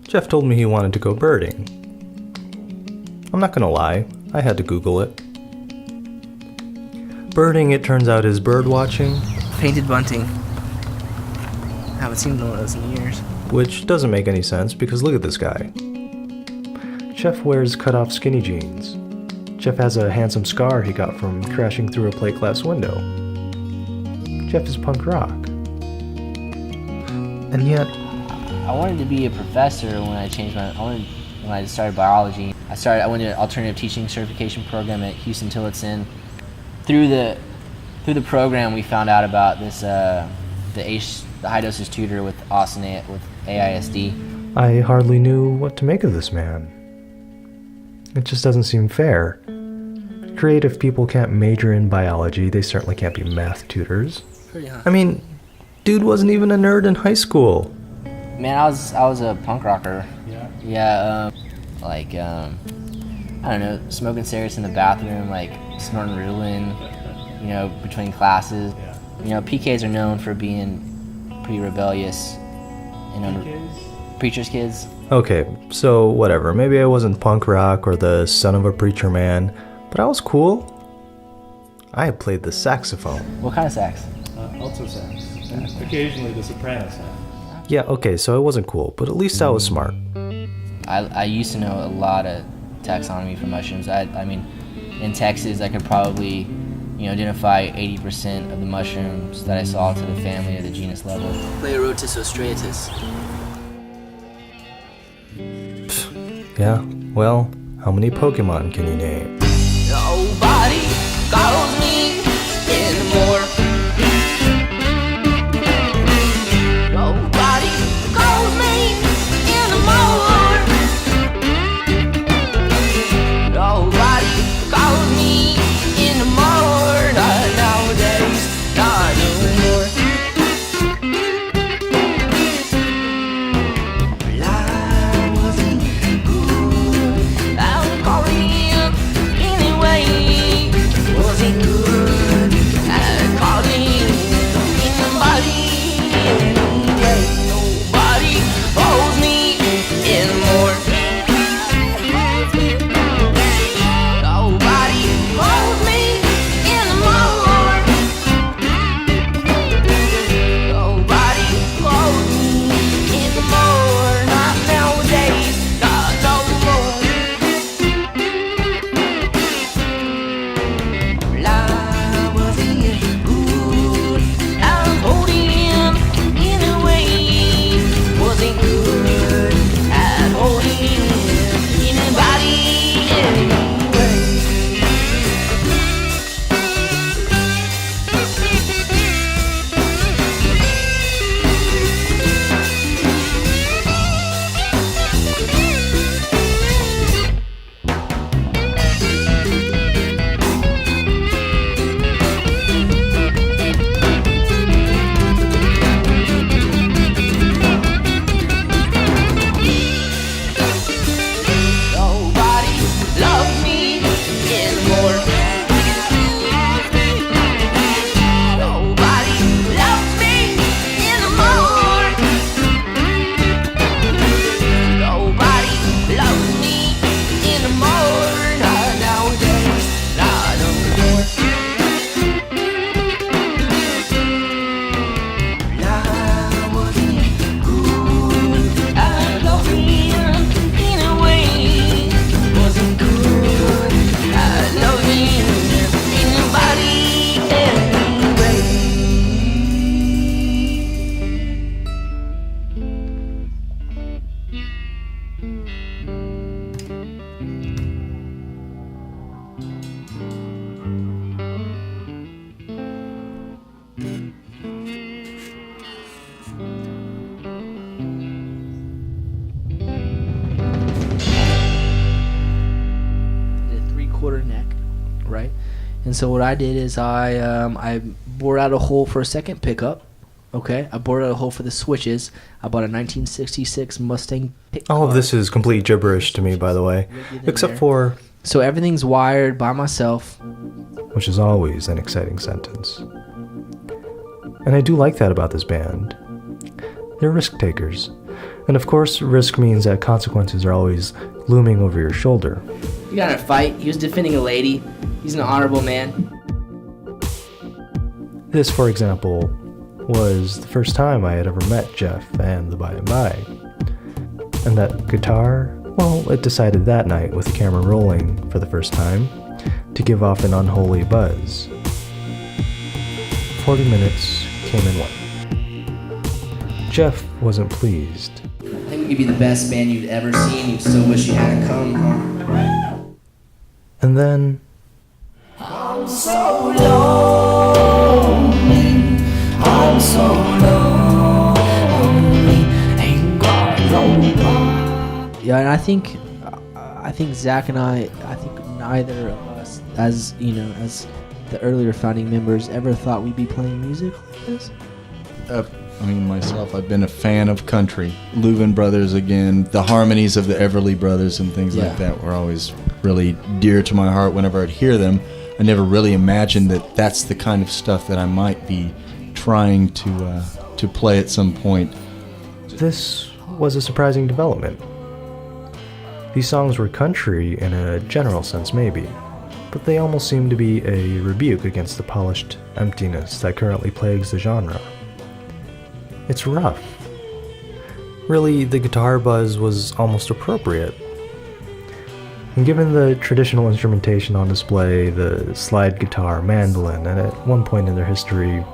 Jeff told me he wanted to go birding. I'm not gonna lie, I had to Google it. Birding, it turns out, is bird watching. Painted bunting. Haven't seen one of those in years. Which doesn't make any sense because look at this guy. Jeff wears cut-off skinny jeans. Jeff has a handsome scar he got from crashing through a plate glass window. Jeff is punk rock. And yet... I wanted to be a professor when I when I started biology. I went to an alternative teaching certification program at Houston Tillotson. Through the program, we found out about this the high dosage tutor with Austin with AISD. I hardly knew what to make of this man. It just doesn't seem fair. Creative people can't major in biology, they certainly can't be math tutors. Pretty high. I mean, dude wasn't even a nerd in high school. Man, I was a punk rocker. Yeah. I don't know, smoking cigarettes in the bathroom, like snorting Ritalin, between classes. PKs are known for being pretty rebellious. Preacher's kids. Okay, so whatever. Maybe I wasn't punk rock or the son of a preacher man, but I was cool. I played the saxophone. What kind of sax? Alto sax, and occasionally the soprano sax. Yeah, okay, so I wasn't cool, but at least I was smart. I used to know a lot of taxonomy for mushrooms. I mean, in Texas, I could probably, identify 80% of the mushrooms that I saw to the family or the genus level. Pleurotus ostratus. Yeah, well, how many Pokemon can you name? Nobody calls me anymore. Nobody calls me anymore. Nobody calls me anymore. Not nowadays, not no more. Well, I wasn't good. I'm calling him anyway. Wasn't good. I'm calling anybody anyway. Nobody holds me anymore. Nobody holds me anymore. Nobody holds me anymore. Not nowadays, not no more. Well, I wasn't good. I'm holding him anyway. Wasn't good at holding anybody anyway. Nobody loves me anymore. Nobody loves me anymore. Nobody loves me anymore. Not nowadays, not no more. I wasn't good. I love him anyway. Wasn't good. I love him anybody anyway. Did a 3/4 neck, right? And so what I did is I bored out a hole for a second pickup. Okay, I bored out a hole for the switches. I bought a 1966 Mustang pickup. All of this is complete gibberish to me, by the way, except for, So everything's wired by myself. which is always an exciting sentence. And I do like that about this band. They're risk takers. And of course, risk means that consequences are always looming over your shoulder. You got in a fight. He was defending a lady. He's an honorable man. This, for example, was the first time I had ever met Jeff and the By and By. And that guitar, well, it decided that night, with the camera rolling for the first time, to give off an unholy buzz. 40 minutes came and went. Jeff wasn't pleased. I think we could be the best band you'd ever seen. You'd still wish you hadn't come, huh? And then I'm so lonely, I'm so lonely, ain't got nobody. Yeah, and I think Zach and I think neither of us, as you know, as the earlier founding members, ever thought we'd be playing music like this. Myself, I've been a fan of country. Louvin Brothers again, the harmonies of the Everly Brothers and things like that were always really dear to my heart whenever I'd hear them. I never really imagined that that's the kind of stuff that I might be trying to play at some point. this was a surprising development. These songs were country in a general sense, maybe, but they almost seemed to be a rebuke against the polished emptiness that currently plagues the genre. It's rough. Really, the guitar buzz was almost appropriate. And given the traditional instrumentation on display, the slide guitar, mandolin, and at one point in their history,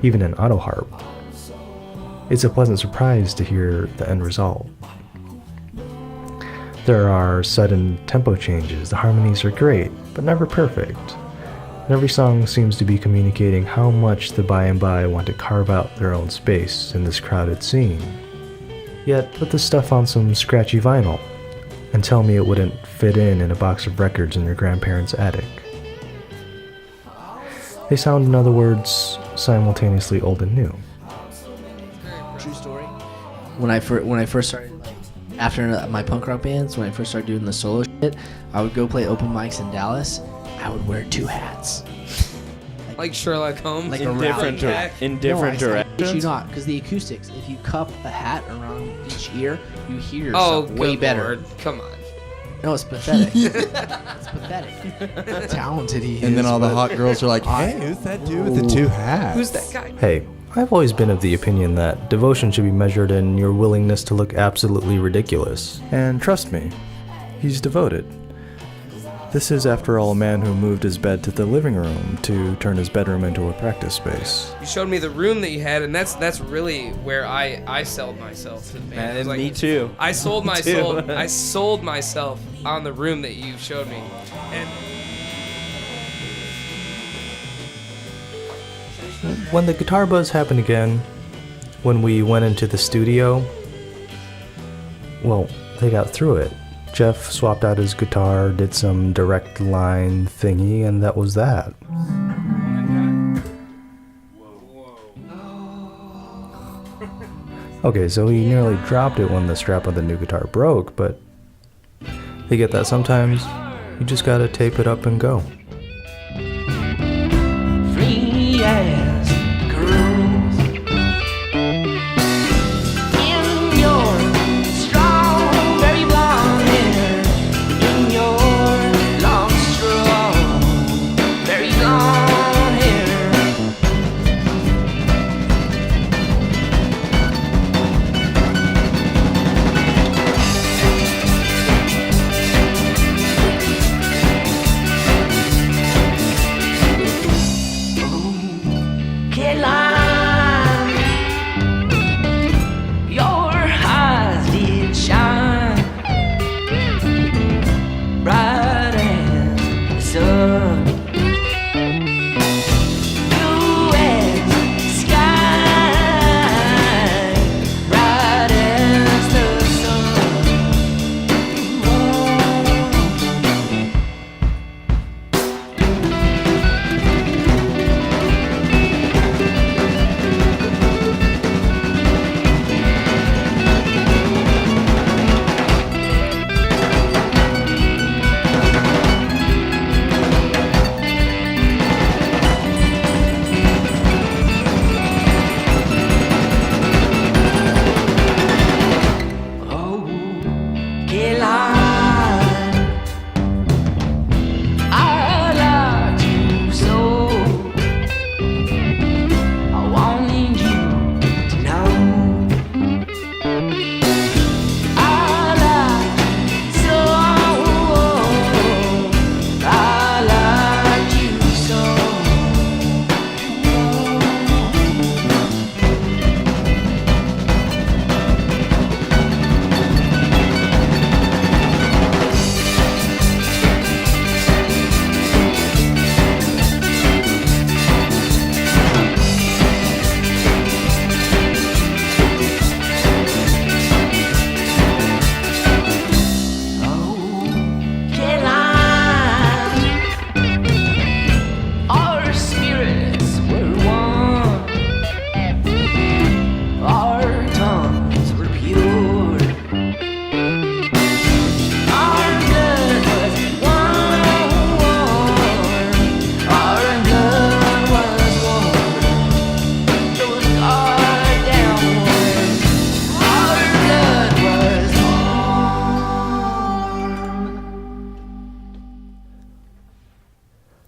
even an auto harp, it's a pleasant surprise to hear the end result. There are sudden tempo changes, the harmonies are great, but never perfect. And every song seems to be communicating how much the By and By want to carve out their own space in this crowded scene. Yet, put this stuff on some scratchy vinyl, and tell me it wouldn't fit in a box of records in your grandparents' attic. They sound, in other words, simultaneously old and new. True story. When I first started, after my punk rock bands, when I first started doing the solo shit, I would go play open mics in Dallas. I would wear two hats. Like Sherlock Holmes? Like In different No, directions. you not, because the acoustics, if you cup a hat around each ear, you hear Oh, yourself way good better. Lord. Come on. No, it's pathetic. It's pathetic. Talented he is. And then all the but hot girls are like, I- hey, who's that dude with the two hats? Who's that guy? Hey, I've always been of the opinion that devotion should be measured in your willingness to look absolutely ridiculous. And trust me, he's devoted. This is, after all, a man who moved his bed to the living room to turn his bedroom into a practice space. You showed me the room that you had, and that's really where I sold myself to the band. It was like, me too. I sold my soul. I sold myself on the room that you showed me. And When the guitar buzz happened again, when we went into the studio, well, they got through it. Jeff swapped out his guitar, did some direct line thingy, and that was that. Okay, so he nearly dropped it when the strap of the new guitar broke, but you get that sometimes. You just gotta tape it up and go. Free as girls in your strawberry blonde hair, in your long strawberry blonde hair.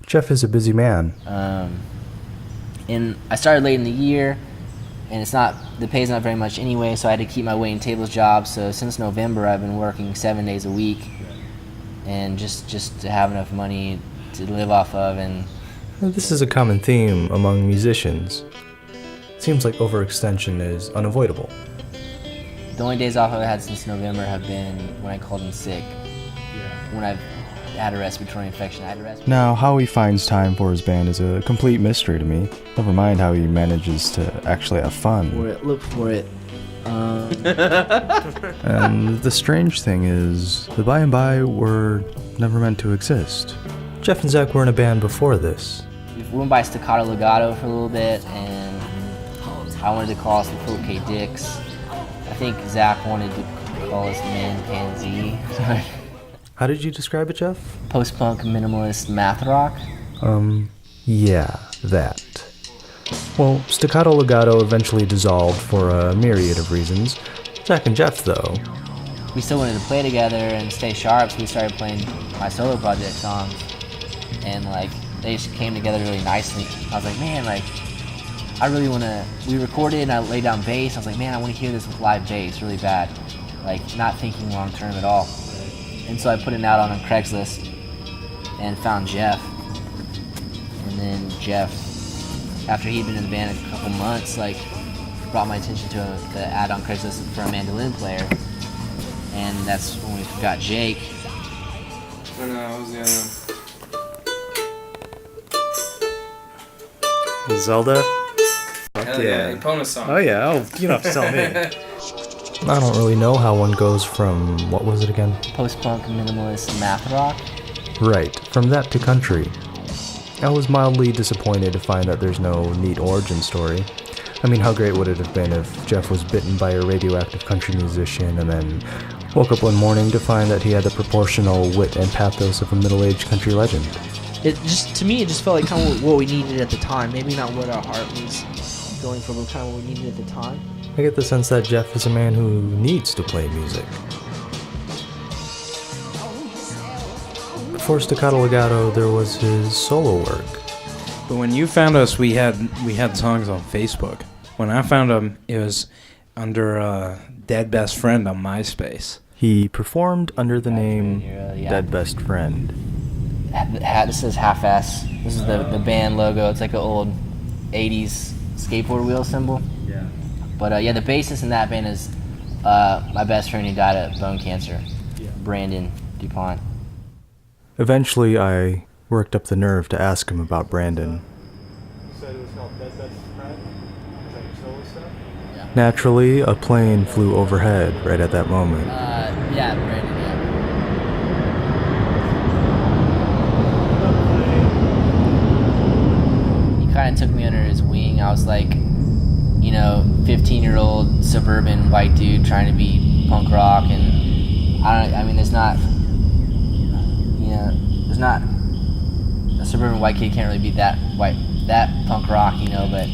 Jeff is a busy man. And I started late in the year, and the pay's not very much anyway, so I had to keep my wait and tables job. So since November, I've been working 7 days a week, and just to have enough money to live off of. And This is a common theme among musicians. It seems like overextension is unavoidable. the only days off I've had since November have been when I called in sick. When I've had a respiratory infection. Now, how he finds time for his band is a complete mystery to me. Never mind how he manages to actually have fun. Look for it. And the strange thing is, the By and By were never meant to exist. Jeff and Zach were in a band before this. We went by Staccato Legato for a little bit, and I wanted to call us the Philip K. Dicks. I think Zach wanted to call us Man Pansy. How did you describe it, Jeff? Post-punk minimalist math rock. Yeah, that. Well, Staccato Legato eventually dissolved for a myriad of reasons. Zach and Jeff, though. We still wanted to play together and stay sharp, so we started playing my solo project songs. And, they just came together really nicely. I was like, man, I really want to... We recorded, and I laid down bass. I was like, man, I want to hear this live bass really bad. Not thinking long-term at all. And so I put it out on Craigslist and found Jeff. And then Jeff, after he'd been in the band a couple months, brought my attention to the ad on Craigslist for a mandolin player. And that's when we got Jake. No, what was the other one? Zelda? Hell yeah, Epona song. Oh yeah, you don't have to tell me. I don't really know how one goes from, what was it again? Post-punk minimalist math rock. Right, from that to country. I was mildly disappointed to find that there's no neat origin story. I mean, how great would it have been if Jeff was bitten by a radioactive country musician and then woke up one morning to find that he had the proportional wit and pathos of a middle-aged country legend. To me, it just felt like kind of what we needed at the time. Maybe not what our heart was going for, but kind of what we needed at the time. I get the sense that Jeff is a man who needs to play music. Before Staccato Legato, there was his solo work. But when you found us, we had songs on Facebook. When I found him, it was under Dead Best Friend on MySpace. He performed under the name Yeah. Dead Best Friend. This says Half-Ass. This is the band logo. It's like an old 80s skateboard wheel symbol. Yeah. But the bassist in that band is my best friend who died of bone cancer, Brandon DuPont. Eventually, I worked up the nerve to ask him about Brandon. You said it was called Dead Best Friend? Is that your solo stuff? Naturally, a plane flew overhead right at that moment. Yeah, Brandon, yeah. He kind of took me under his wing. I was 15-year-old suburban white dude trying to be punk rock, and there's not a suburban white kid can't really be that punk rock, but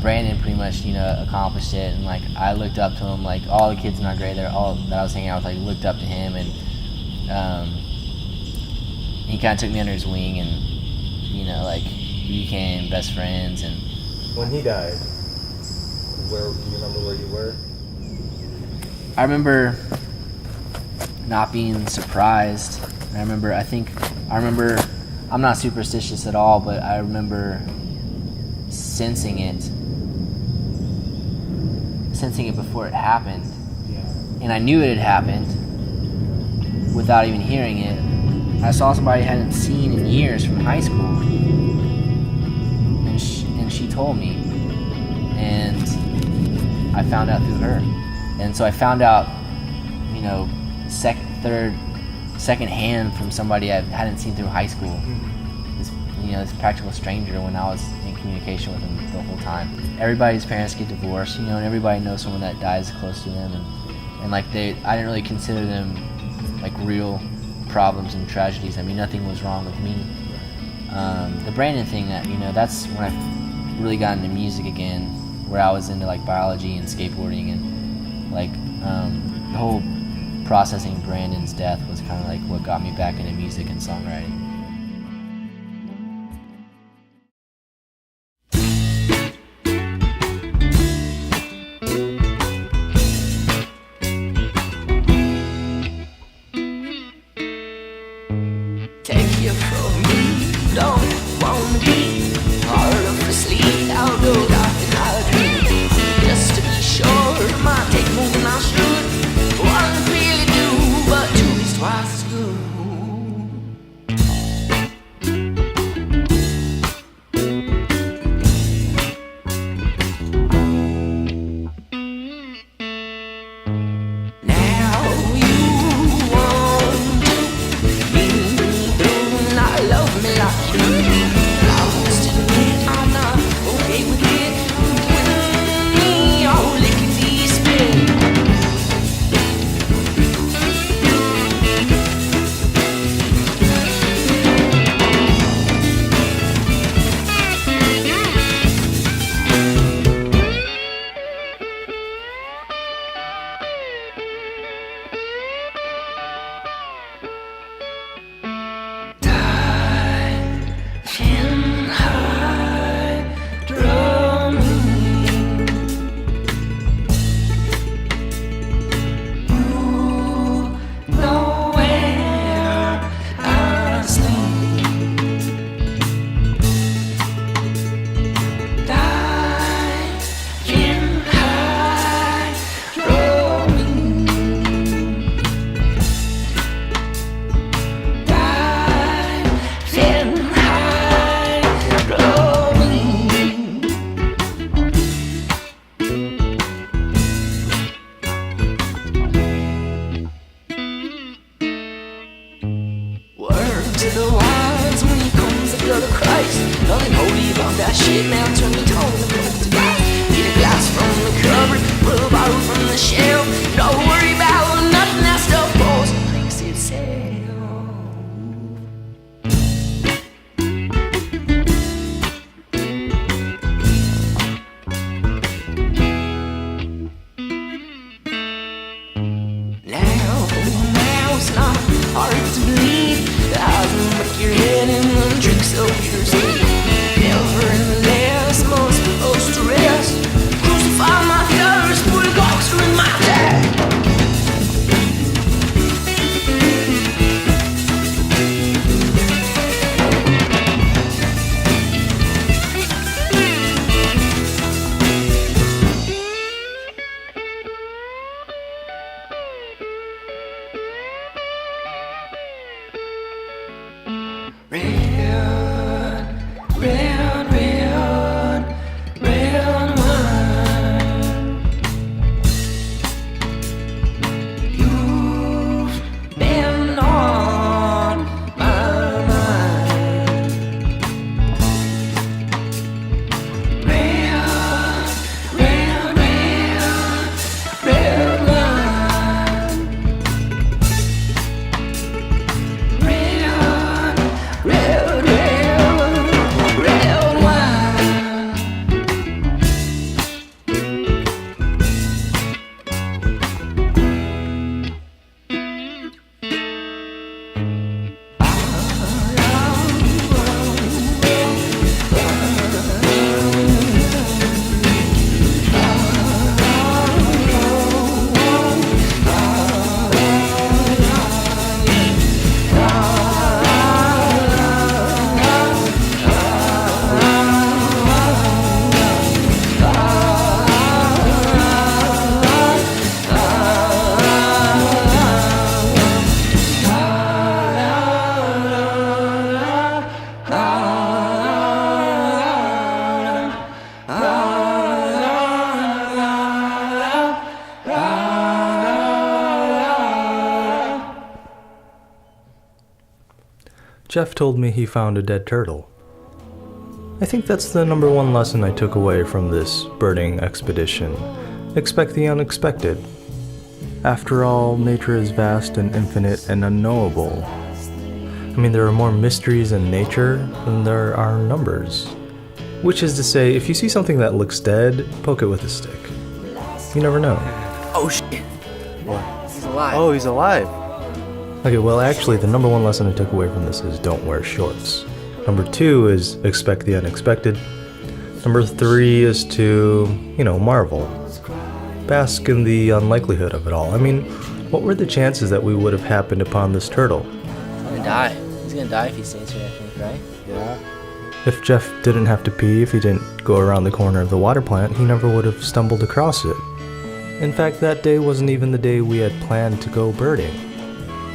Brandon pretty much accomplished it, and I looked up to him. All the kids in our grade, all that I was hanging out with, looked up to him, and he kind of took me under his wing, and we became best friends. And When he died, do you remember where you were? I remember not being surprised. I remember, I'm not superstitious at all, but I remember sensing it before it happened. Yeah. And I knew it had happened without even hearing it. I saw somebody I hadn't seen in years from high school, and she told me, and I found out through her. And so I found out, second hand from somebody I hadn't seen through high school. This practical stranger when I was in communication with him the whole time. Everybody's parents get divorced, and everybody knows someone that dies close to them, and I didn't really consider them real problems and tragedies. Nothing was wrong with me. The Brandon thing, that's when I really got into music again, where I was into biology and skateboarding, and the whole processing Brandon's death was kind of what got me back into music and songwriting. that shit now, turn me tone the book to life. Get a glass from the cupboard, pull a bottle from the shelf. Don't worry about nothing, that stuff falls in place itself. Now it's not hard to believe that I can make your head in the tricks of your sleeve. Nevertheless, most supposed to rest. Crucify my thirst, put a boxer in my bag. Jeff told me he found a dead turtle. I think that's the number one lesson I took away from this birding expedition. Expect the unexpected. After all, nature is vast and infinite and unknowable. I mean, there are more mysteries in nature than there are numbers. Which is to say, if you see something that looks dead, poke it with a stick. You never know. Oh shit. What? He's alive. Oh, he's alive. Okay, well actually the number one lesson I took away from this is don't wear shorts. Number 2 is expect the unexpected. Number 3 is to, marvel. Bask in the unlikelihood of it all. I mean, what were the chances that we would have happened upon this turtle? He's gonna die. He's gonna die if he stays here, I think, right? Yeah. If Jeff didn't have to pee, if he didn't go around the corner of the water plant, he never would have stumbled across it. In fact, that day wasn't even the day we had planned to go birding.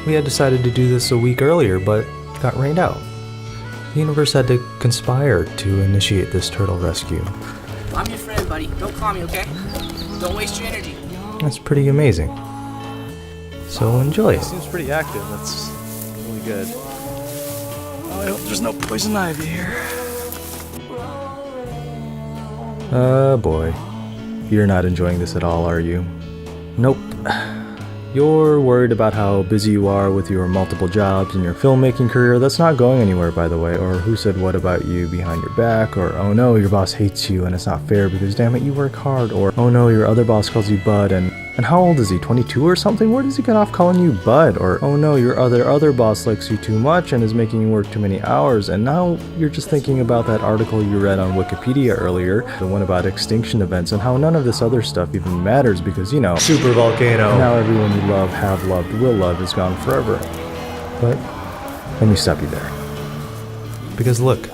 We had decided to do this a week earlier, but got rained out. The universe had to conspire to initiate this turtle rescue. I'm your friend, buddy. Don't call me, okay? Don't waste your energy. That's pretty amazing. So enjoy it. Seems pretty active. That's really good. Oh, I hope there's no poison ivy here. Boy. You're not enjoying this at all, are you? Nope. You're worried about how busy you are with your multiple jobs and your filmmaking career. That's not going anywhere, by the way. Or who said what about you behind your back. Or, oh no, your boss hates you and it's not fair because damn it, you work hard. Or, oh no, your other boss calls you bud and how old is he, 22 or something? Where does he get off calling you bud? Or, oh no, your other boss likes you too much and is making you work too many hours. And now you're just thinking about that article you read on Wikipedia earlier, the one about extinction events, and how none of this other stuff even matters because, super volcano. Now everyone you love, have loved, will love is gone forever. But let me stop you there. Because look,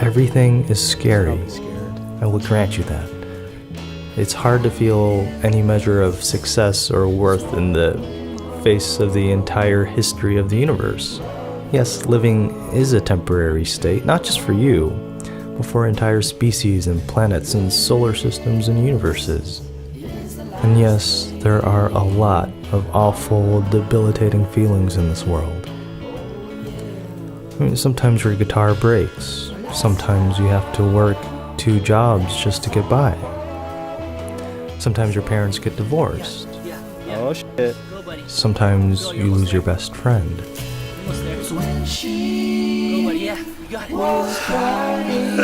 everything is scary. I will grant you that. It's hard to feel any measure of success or worth in the face of the entire history of the universe. Yes, living is a temporary state, not just for you, but for entire species and planets and solar systems and universes. And yes, there are a lot of awful, debilitating feelings in this world. I mean, sometimes your guitar breaks, Sometimes you have to work 2 jobs just to get by. Sometimes your parents get divorced. Oh shit. Sometimes you lose your best friend. When she was crying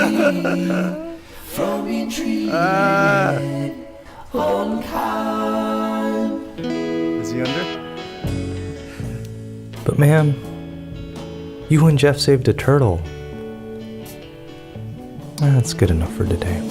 from being treated unkind. Is he under? But man, you and Jeff saved a turtle. That's good enough for today.